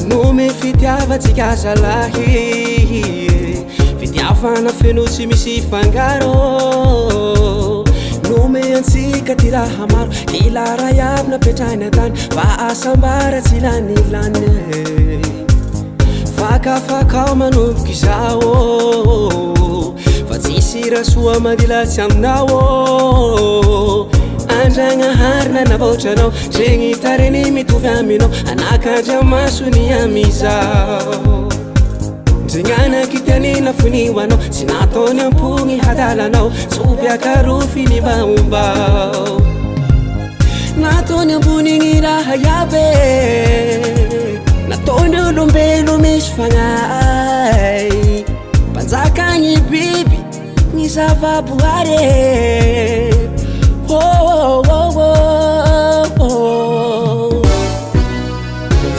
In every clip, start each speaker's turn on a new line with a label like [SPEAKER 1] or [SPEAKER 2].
[SPEAKER 1] Nome fitiavatsika zalahy fitiavana feno tsy misy fangaro nome antsika ty raha maro ilara iaby napetrany antany fa asambaratsy lanilany fakafakao manomboky izao fa tsisy rasoa mandilatsy aminao andragna harina navaotranao zegny tareny mitovy aminao anakandra masony amizao zegnyanaky tianina fonihoanao tsy nataony ampony hadalanao tsobiakarofy ny baombao nataony ambonigny raha iabe nataony olombelo misy fagnay mpanjakagny biby ny zavaboary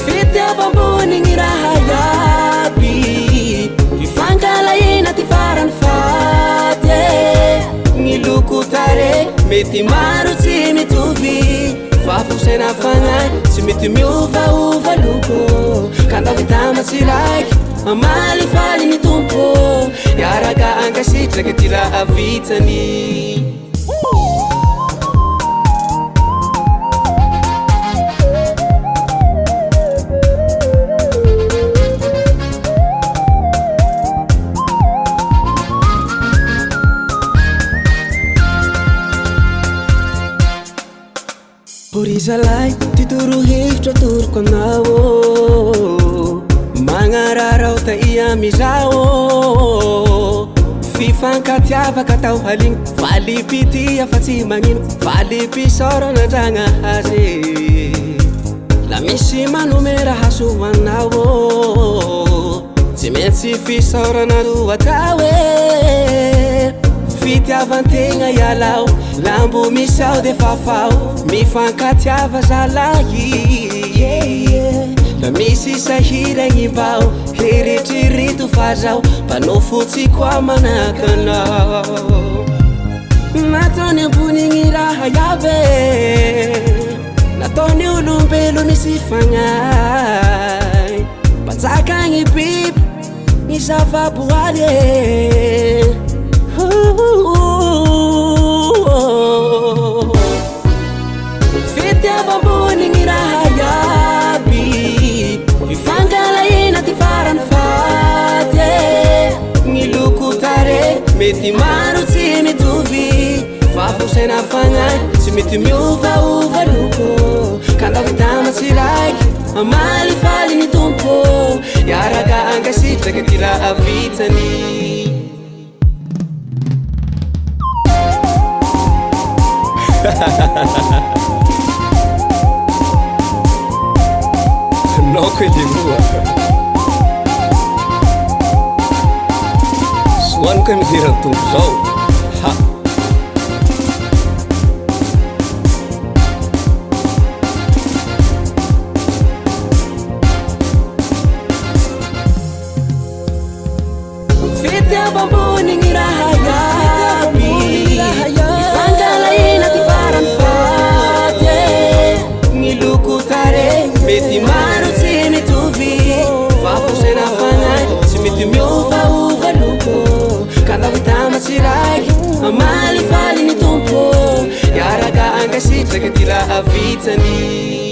[SPEAKER 1] fitiavambonigny raha iaby fifangalaina ty farany faty ny loko tare mety maro tsy mitovy fa fosena fagnay tsy mety miovaova loko kandao hitamatsy raiky amaly faly ny tompo iaraka angasitraky ty raha vitany Horizalay titoro hevitra toroko anao magnararao ta iamizao fifankatiavaka tao haligny valipitya fa tsy magnino valipisaorana andragna azy la misy manome raha soanao tsy maintsy fisaorana ro atao fitiavantegna ialao lambo misao de fafao mifankatiava zalahy la misy sahiragny mbao heretrerito fa zao mpanao fotsy koa manakanao nataony ambonigny raha iabe nataony olombelo misy fagnay mpanjakagny biby ny zavaboary fitiavambonigny raha iaby fifangalaina ty farany faty ny loko tare mety maro tsy mitovy fa fosena fagnay tsy mety miovaova loko kandao hitamatsy raiky amaly faly ny tompo iaraka angasitraky ty raha vitany no quelli mua suan kan dirang tungzau ha fitiavambonigny raha iaby ifangalaina ty farany faty ny loko tare mety maro tsy mitovy fa fosena fagnay tsy mety miovaova loko kandao hitamatsy raiky amaly faly ny tompo iaraka angasitraky ty raha vitany